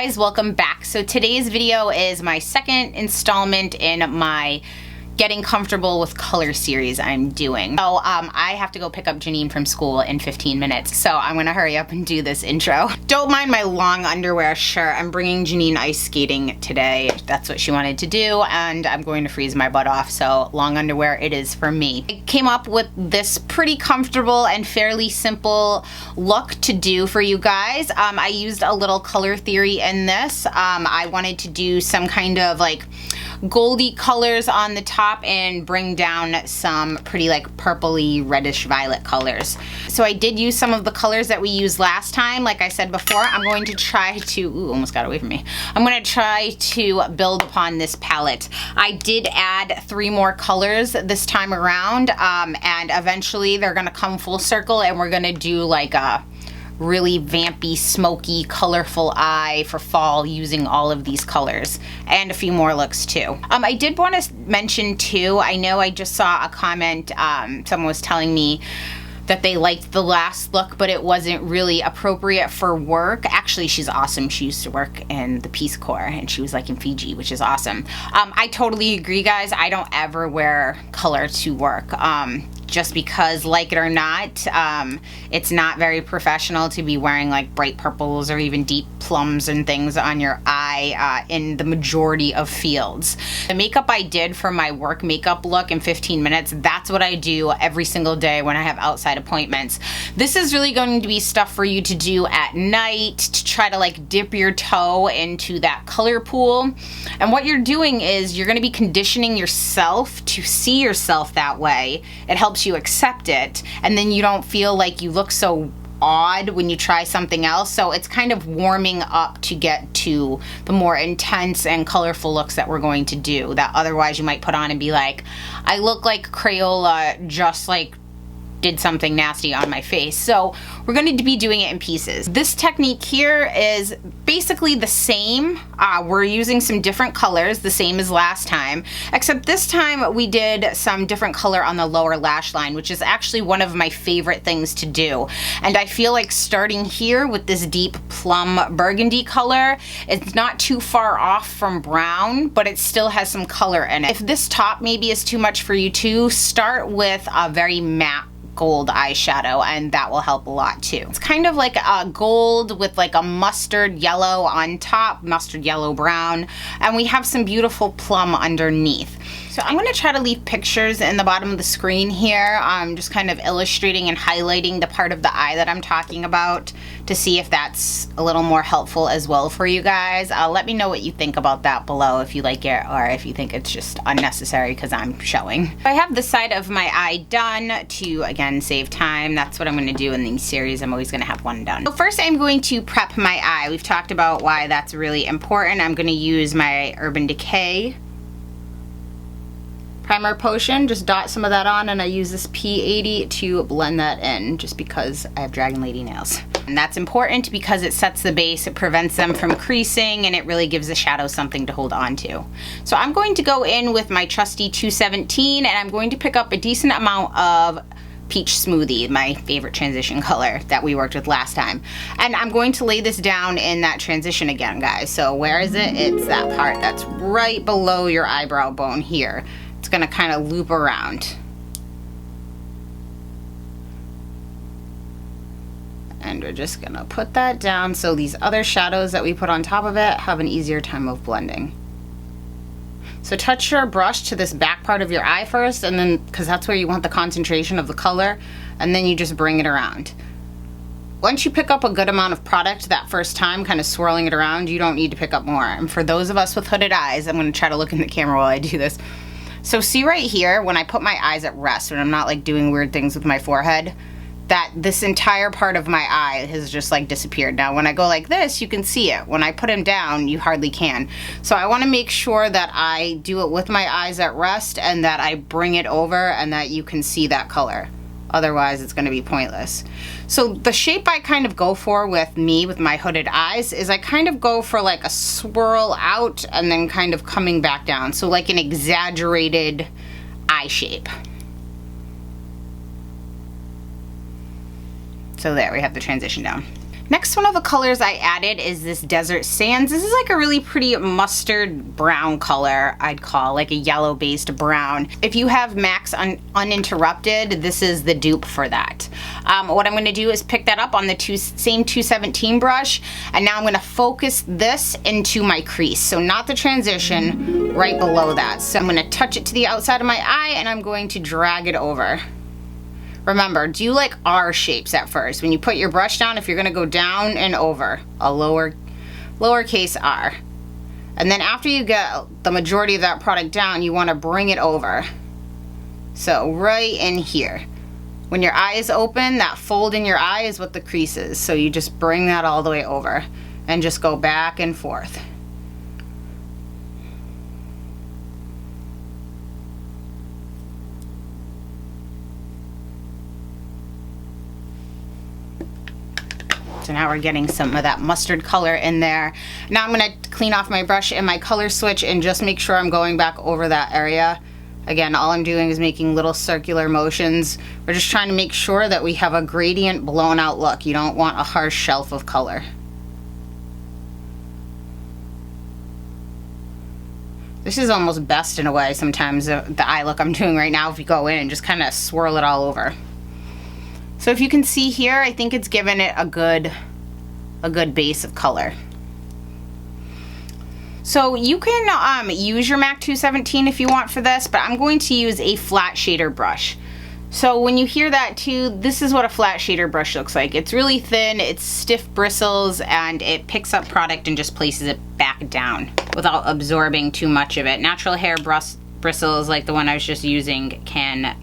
guys, welcome back. So today's video is my second installment in my getting comfortable with color series I'm doing. So I have to go pick up Janine from school in 15 minutes, so I'm gonna hurry up and do this intro. Don't mind my long underwear shirt. I'm bringing Janine ice skating today. That's what she wanted to do, and I'm going to freeze my butt off, so long underwear it is for me. I came up with this pretty comfortable and fairly simple look to do for you guys. I used a little color theory in this. I wanted to do some kind of like goldy colors on the top and bring down some pretty like purpley reddish violet colors. So I did use some of the colors that we used last time. Like I said before, I'm going to try to, ooh, almost got away from me. I'm going to try to build upon this palette. I did add 3 more colors this time around, and eventually they're going to come full circle and we're going to do like a really vampy, smoky, colorful eye for fall using all of these colors, and a few more looks too. I did want to mention too, I know I just saw a comment, someone was telling me that they liked the last look, but it wasn't really appropriate for work. Actually, she's awesome. She used to work in the Peace Corps, and she was like in Fiji, which is awesome. I totally agree, guys. I don't ever wear color to work. Just because, like it or not, it's not very professional to be wearing like bright purples or even deep plums and things on your eye in the majority of fields. The makeup I did for my work makeup look in 15 minutes, that's what I do every single day when I have outside appointments. This is really going to be stuff for you to do at night to try to like dip your toe into that color pool. And what you're doing is you're going to be conditioning yourself to see yourself that way. It helps you accept it, and then you don't feel like you look so odd when you try something else. So it's kind of warming up to get to the more intense and colorful looks that we're going to do that otherwise you might put on and be like, I look like Crayola just like did something nasty on my face. So we're going to be doing it in pieces. This technique here is basically the same. We're using some different colors, the same as last time, except this time we did some different color on the lower lash line, which is actually one of my favorite things to do. And I feel like starting here with this deep plum burgundy color, it's not too far off from brown, but it still has some color in it. If this top maybe is too much for you too, start with a very matte gold eyeshadow, and that will help a lot too. It's kind of like a gold with like a mustard yellow on top, mustard yellow brown, and we have some beautiful plum underneath. So I'm going to try to leave pictures in the bottom of the screen here. I'm just kind of illustrating and highlighting the part of the eye that I'm talking about to see if that's a little more helpful as well for you guys. Let me know what you think about that below, if you like it or if you think it's just unnecessary because I'm showing. I have the side of my eye done to, again, save time. That's what I'm going to do in these series. I'm always going to have one done. So first I'm going to prep my eye. We've talked about why that's really important. I'm going to use my Urban Decay primer potion, just dot some of that on, and I use this P80 to blend that in just because I have Dragon Lady nails. And that's important because it sets the base, it prevents them from creasing, and it really gives the shadow something to hold on to. So I'm going to go in with my trusty 217, and I'm going to pick up a decent amount of Peach Smoothie, my favorite transition color that we worked with last time. And I'm going to lay this down in that transition again, guys. So where is it? It's that part that's right below your eyebrow bone here. It's gonna kind of loop around. And we're just gonna put that down so these other shadows that we put on top of it have an easier time of blending. So touch your brush to this back part of your eye first, and then, because that's where you want the concentration of the color, and then you just bring it around. Once you pick up a good amount of product that first time, kind of swirling it around, you don't need to pick up more. And for those of us with hooded eyes, I'm gonna try to look in the camera while I do this. So see right here, when I put my eyes at rest, when I'm not like doing weird things with my forehead, that this entire part of my eye has just like disappeared. Now when I go like this, you can see it. When I put them down, you hardly can. So I want to make sure that I do it with my eyes at rest and that I bring it over and that you can see that color. Otherwise it's going to be pointless. So the shape I kind of go for with my hooded eyes is I kind of go for like a swirl out and then kind of coming back down. So like an exaggerated eye shape. So there, we have the transition down. Next one of the colors I added is this Desert Sands. This is like a really pretty mustard brown color, I'd call, like a yellow based brown. If you have MAC's Uninterrupted, this is the dupe for that. What I'm gonna do is pick that up on the same 217 brush, and now I'm gonna focus this into my crease. So not the transition, right below that. So I'm gonna touch it to the outside of my eye and I'm going to drag it over. Remember, do like R shapes at first. When you put your brush down, if you're gonna go down and over, a lowercase r. And then after you get the majority of that product down, you wanna bring it over. So right in here. When your eye is open, that fold in your eye is what the crease is. So you just bring that all the way over and just go back and forth. So now we're getting some of that mustard color in there. Now I'm gonna clean off my brush and my color switch and just make sure I'm going back over that area. Again, all I'm doing is making little circular motions. We're just trying to make sure that we have a gradient blown out look. You don't want a harsh shelf of color. This is almost best in a way sometimes, the eye look I'm doing right now, if you go in and just kind of swirl it all over. So if you can see here, I think it's given it a good base of color. So you can use your MAC 217 if you want for this, but I'm going to use a flat shader brush. So when you hear that too, this is what a flat shader brush looks like. It's really thin, it's stiff bristles, and it picks up product and just places it back down without absorbing too much of it. Natural hair bristles like the one I was just using can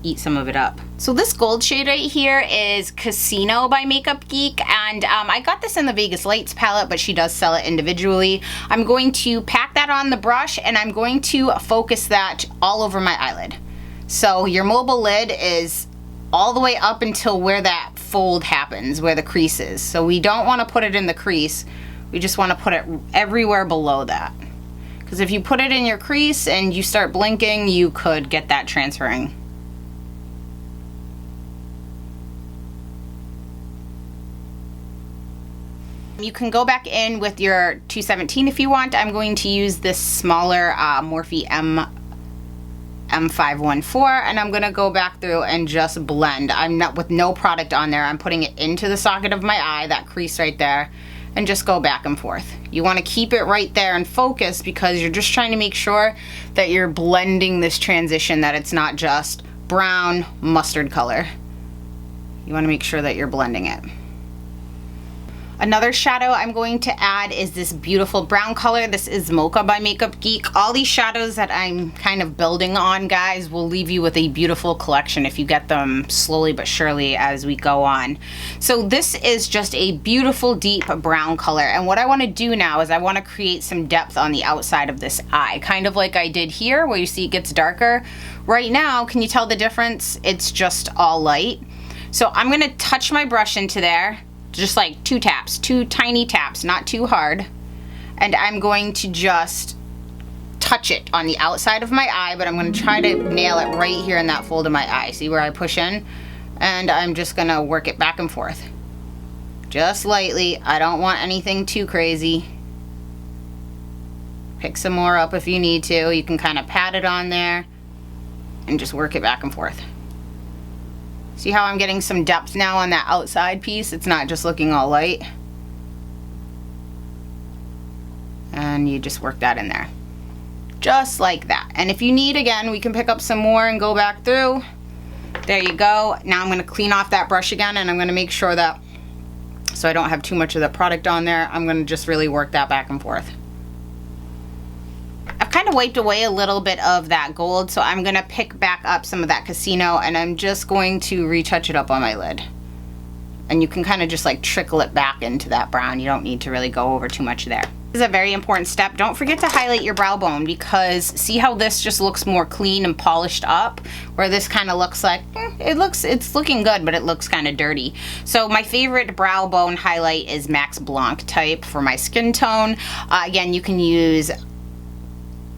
eat some of it up. So this gold shade right here is Casino by Makeup Geek, and I got this in the Vegas Lights palette, but she does sell it individually. I'm going to pack that on the brush and I'm going to focus that all over my eyelid. So your mobile lid is all the way up until where that fold happens, where the crease is. So we don't want to put it in the crease, we just want to put it everywhere below that. Because if you put it in your crease and you start blinking, you could get that transferring. You can go back in with your 217 if you want. I'm going to use this smaller Morphe M514, and I'm gonna go back through and just blend. I'm not with no product on there. I'm putting it into the socket of my eye, that crease right there, and just go back and forth. You wanna keep it right there and focus because you're just trying to make sure that you're blending this transition, that it's not just brown mustard color. You wanna make sure that you're blending it. Another shadow I'm going to add is this beautiful brown color. This is Mocha by Makeup Geek. All these shadows that I'm kind of building on, guys, will leave you with a beautiful collection if you get them slowly but surely as we go on. So this is just a beautiful deep brown color, and what I want to do now is I want to create some depth on the outside of this eye, kind of like I did here where you see it gets darker. Right now, can you tell the difference? It's just all light. So I'm going to touch my brush into there, just like two tiny taps, not too hard. And I'm going to just touch it on the outside of my eye, but I'm going to try to nail it right here in that fold of my eye. See where I push in? And I'm just going to work it back and forth. Just lightly. I don't want anything too crazy. Pick some more up if you need to. You can kind of pat it on there and just work it back and forth. See how I'm getting some depth now on that outside piece? It's not just looking all light. And you just work that in there. Just like that. And if you need, again, we can pick up some more and go back through. There you go. Now I'm going to clean off that brush again, and I'm going to make sure that, so I don't have too much of the product on there, I'm going to just really work that back and forth. I've kind of wiped away a little bit of that gold, so I'm gonna pick back up some of that Casino, and I'm just going to retouch it up on my lid. And you can kind of just like trickle it back into that brown. You don't need to really go over too much there. This is a very important step. Don't forget to highlight your brow bone, because see how this just looks more clean and polished up, where this kind of looks like, it's looking good, but it looks kind of dirty. So my favorite brow bone highlight is Max Blanc type for my skin tone. Again, you can use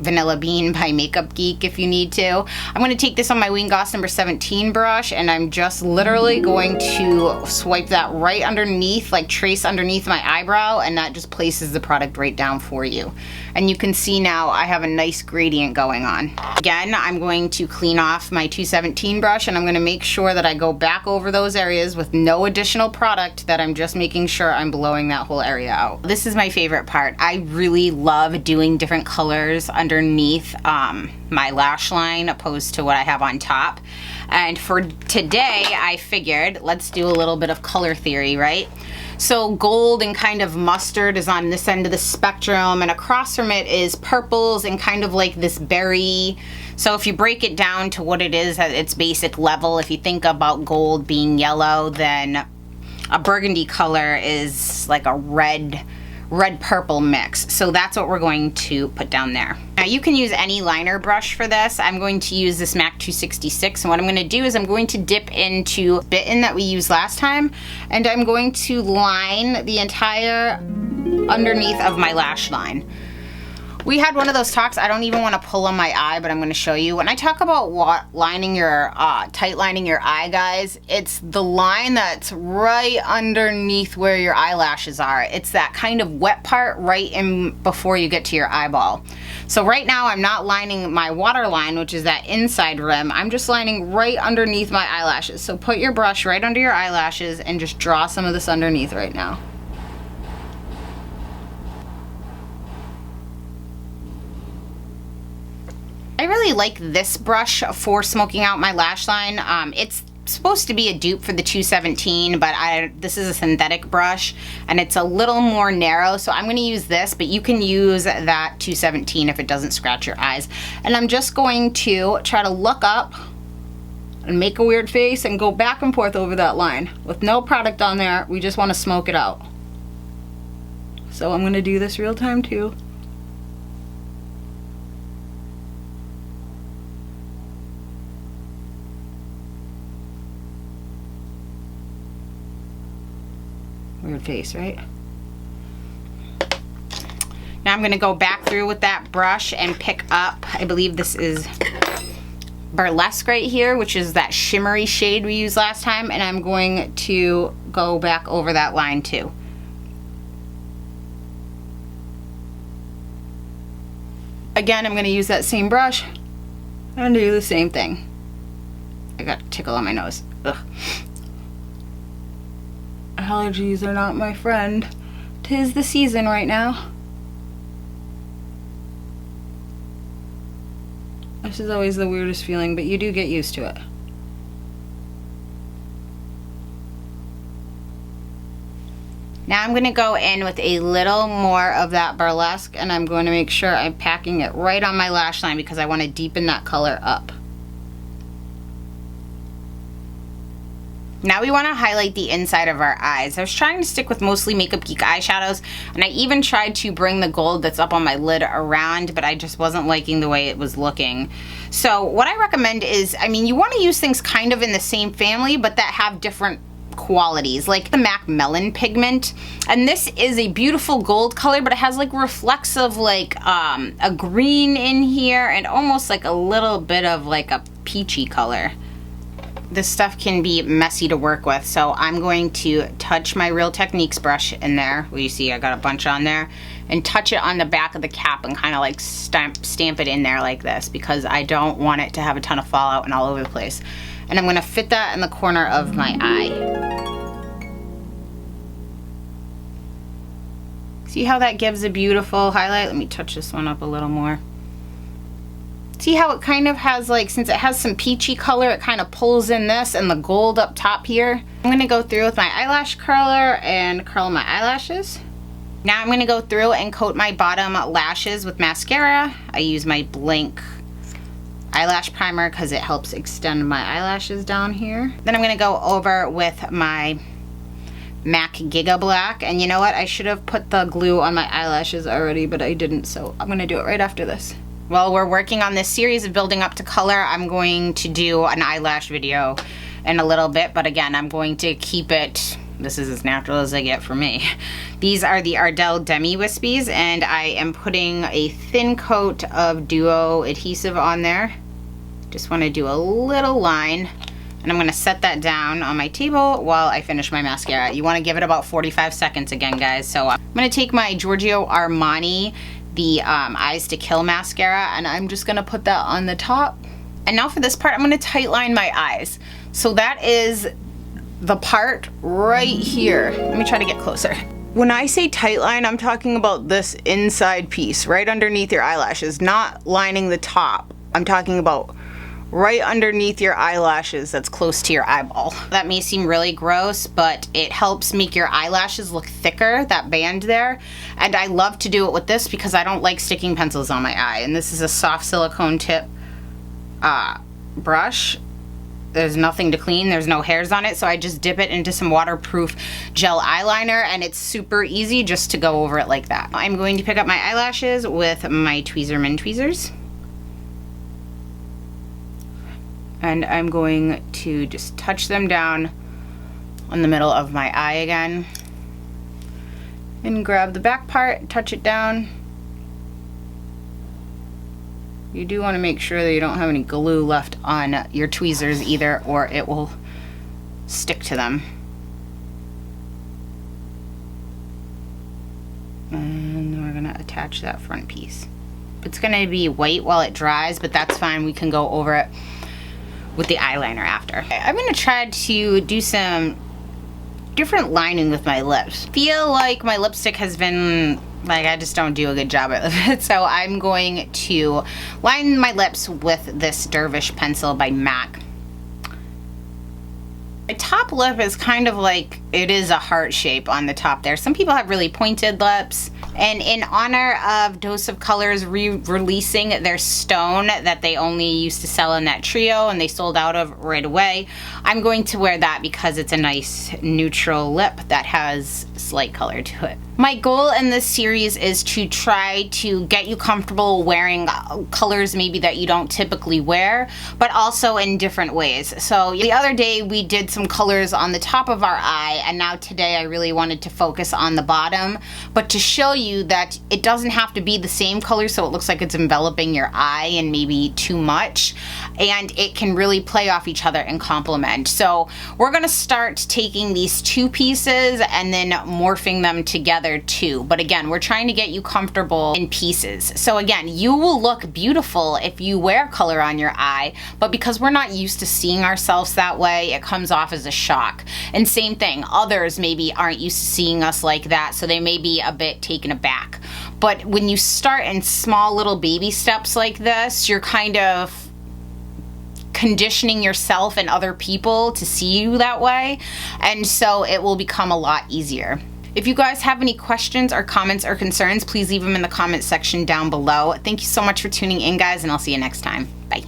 Vanilla Bean by Makeup Geek if you need to. I'm going to take this on my Wayne Goss number 17 brush, and I'm just literally going to swipe that right underneath, like trace underneath my eyebrow, and that just places the product right down for you. And you can see now I have a nice gradient going on. Again, I'm going to clean off my 217 brush, and I'm going to make sure that I go back over those areas with no additional product, that I'm just making sure I'm blowing that whole area out. This is my favorite part. I really love doing different colors underneath my lash line opposed to what I have on top. And for today, I figured let's do a little bit of color theory, right? So gold and kind of mustard is on this end of the spectrum, and across from it is purples and kind of like this berry. So if you break it down to what it is at its basic level, if you think about gold being yellow, then a burgundy color is like a red purple mix. So that's what we're going to put down there. Now you can use any liner brush for this. I'm going to use this MAC 266, and what I'm going to do is I'm going to dip into Bitten that we used last time, and I'm going to line the entire underneath of my lash line. We had one of those talks, I don't even want to pull on my eye, but I'm going to show you. When I talk about lining your, tight lining your eye, guys, it's the line that's right underneath where your eyelashes are. It's that kind of wet part right in before you get to your eyeball. So right now I'm not lining my waterline, which is that inside rim. I'm just lining right underneath my eyelashes. So put your brush right under your eyelashes and just draw some of this underneath right now. I really like this brush for smoking out my lash line. It's supposed to be a dupe for the 217, but this is a synthetic brush and it's a little more narrow, so I'm going to use this, but you can use that 217 if it doesn't scratch your eyes. And I'm just going to try to look up and make a weird face and go back and forth over that line with no product on there. We just want to smoke it out. So I'm going to do this real time too. Weird face, right? Now I'm going to go back through with that brush and pick up, I believe this is Burlesque right here, which is that shimmery shade we used last time, and I'm going to go back over that line too. Again, I'm going to use that same brush and do the same thing. I got a tickle on my nose. Ugh. Allergies are not my friend. 'Tis the season right now. This is always the weirdest feeling, but you do get used to it. Now I'm going to go in with a little more of that Burlesque, and I'm going to make sure I'm packing it right on my lash line because I want to deepen that color up. Now we want to highlight the inside of our eyes. I was trying to stick with mostly Makeup Geek eyeshadows, and I even tried to bring the gold that's up on my lid around, but I just wasn't liking the way it was looking. So what I recommend is, I mean, you want to use things kind of in the same family, but that have different qualities, like the MAC Melon pigment. And this is a beautiful gold color, but it has like reflexive, like a green in here and almost like a little bit of like a peachy color. This stuff can be messy to work with, so I'm going to touch my Real Techniques brush in there. Well, you see I got a bunch on there, and touch it on the back of the cap and kind of like stamp it in there like this, because I don't want it to have a ton of fallout and all over the place. And I'm going to fit that in the corner of my eye. See how that gives a beautiful highlight? Let me touch this one up a little more. See how it kind of has, like, since it has some peachy color, it kind of pulls in this and the gold up top here. I'm going to go through with my eyelash curler and curl my eyelashes. Now I'm going to go through and coat my bottom lashes with mascara. I use my Blank eyelash primer because it helps extend my eyelashes down here. Then I'm going to go over with my MAC Giga Black, and you know what? I should have put the glue on my eyelashes already, but I didn't, so I'm going to do it right after this. While we're working on this series of building up to color, I'm going to do an eyelash video in a little bit, but again, I'm going to keep it this is as natural as I get for me. These are the Ardell Demi Wispies, and I am putting a thin coat of Duo adhesive on there. Just want to do a little line, and I'm going to set that down on my table while I finish my mascara. You want to give it about 45 seconds again, guys. So I'm going to take my Giorgio Armani, the Eyes to Kill mascara, and I'm just going to put that on the top. And now for this part, I'm going to tight line my eyes. So that is the part right here. Let me try to get closer. When I say tight line, I'm talking about this inside piece right underneath your eyelashes, not lining the top. I'm talking about right underneath your eyelashes that's close to your eyeball. That may seem really gross, but it helps make your eyelashes look thicker, that band there. And I love to do it with this because I don't like sticking pencils on my eye. And this is a soft silicone tip brush. There's nothing to clean, there's no hairs on it, so I just dip it into some waterproof gel eyeliner, and it's super easy just to go over it like that. I'm going to pick up my eyelashes with my Tweezerman tweezers. And I'm going to just touch them down on the middle of my eye again. And grab the back part, touch it down. You do want to make sure that you don't have any glue left on your tweezers either, or it will stick to them. And then we're going to attach that front piece. It's going to be white while it dries, but that's fine. We can go over it with the eyeliner after. I'm going to try to do some different lining with my lips. Feel like my lipstick has been, like, I just don't do a good job at it. So I'm going to line my lips with this Dervish pencil by MAC. My top lip is kind of like, it is a heart shape on the top there. Some people have really pointed lips. And in honor of Dose of Colors releasing their stone that they only used to sell in that trio and they sold out of right away, I'm going to wear that because it's a nice neutral lip that has slight color to it. My goal in this series is to try to get you comfortable wearing colors maybe that you don't typically wear, but also in different ways. So the other day we did some colors on the top of our eye, and now today I really wanted to focus on the bottom, but to show you that it doesn't have to be the same color so it looks like it's enveloping your eye and maybe too much, and it can really play off each other and complement. So we're going to start taking these two pieces and then morphing them together too. But again, we're trying to get you comfortable in pieces. So again, you will look beautiful if you wear color on your eye, but because we're not used to seeing ourselves that way, it comes off as a shock. And same thing, others maybe aren't used to seeing us like that, so they may be a bit taken aback. But when you start in small little baby steps like this, you're kind of conditioning yourself and other people to see you that way, and so it will become a lot easier. If you guys have any questions or comments or concerns, please leave them in the comment section down below. Thank you so much for tuning in, guys, and I'll see you next time. Bye.